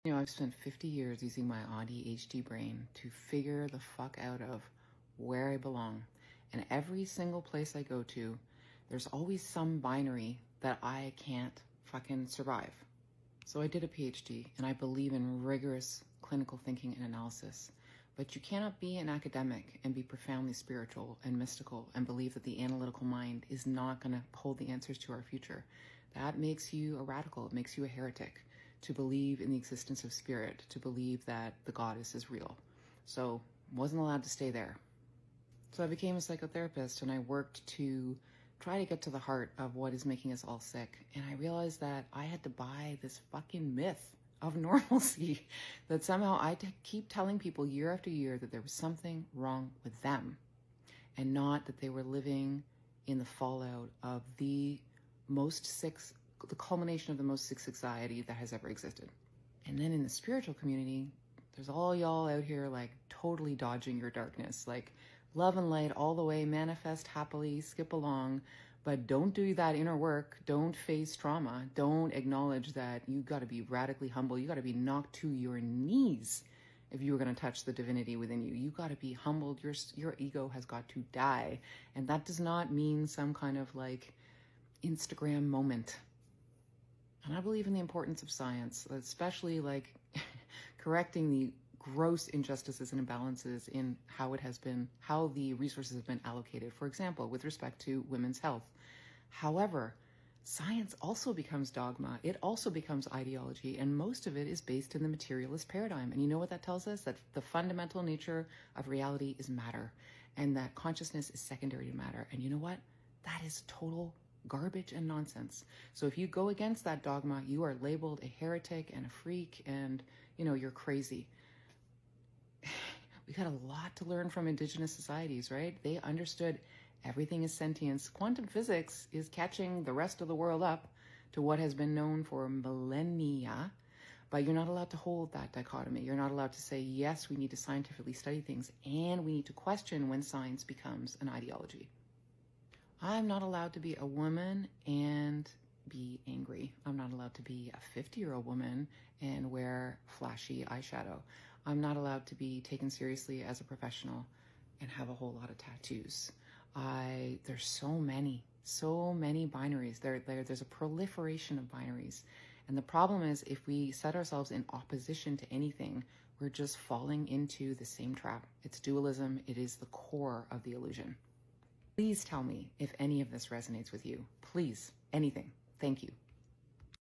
You know, I've spent 50 years using my ADHD brain to figure the fuck out of where I belong. And every single place I go to, there's always some binary that I can't fucking survive. So I did a PhD, and I believe in rigorous clinical thinking and analysis. But you cannot be an academic and be profoundly spiritual and mystical and believe that the analytical mind is not going to hold the answers to our future. That makes you a radical. It makes you a heretic. To believe in the existence of spirit, to believe that the goddess is real. So wasn't allowed to stay there. So I became a psychotherapist, and I worked to try to get to the heart of what is making us all sick. And I realized that I had to buy this fucking myth of normalcy, that somehow I keep telling people year after year that there was something wrong with them, and not that they were living in the fallout of the culmination of the most sick society that has ever existed. And then in the spiritual community, there's all y'all out here like totally dodging your darkness, like love and light all the way, manifest happily, skip along, but don't do that inner work. Don't face trauma. Don't acknowledge that you got to be radically humble. You got to be knocked to your knees if you were going to touch the divinity within you. You got to be humbled. Your ego has got to die. And that does not mean some kind of like Instagram moment. And I believe in the importance of science, especially like correcting the gross injustices and imbalances in how the resources have been allocated, for example, with respect to women's health. However, science also becomes dogma. It also becomes ideology, and most of it is based in the materialist paradigm. And you know what that tells us? That the fundamental nature of reality is matter, and that consciousness is secondary to matter. And you know what? That is total garbage and nonsense. So if you go against that dogma, you are labeled a heretic and a freak, and you're crazy. We got a lot to learn from indigenous societies, right? They understood everything is sentience. Quantum physics is catching the rest of the world up to what has been known for millennia, but you're not allowed to hold that dichotomy. You're not allowed to say, yes, we need to scientifically study things, and we need to question when science becomes an ideology. I'm not allowed to be a woman and be angry. I'm not allowed to be a 50-year-old woman and wear flashy eyeshadow. I'm not allowed to be taken seriously as a professional and have a whole lot of tattoos. There's so many binaries. There's a proliferation of binaries. And the problem is, if we set ourselves in opposition to anything, we're just falling into the same trap. It's dualism. It is the core of the illusion. Please tell me if any of this resonates with you. Please, anything. Thank you.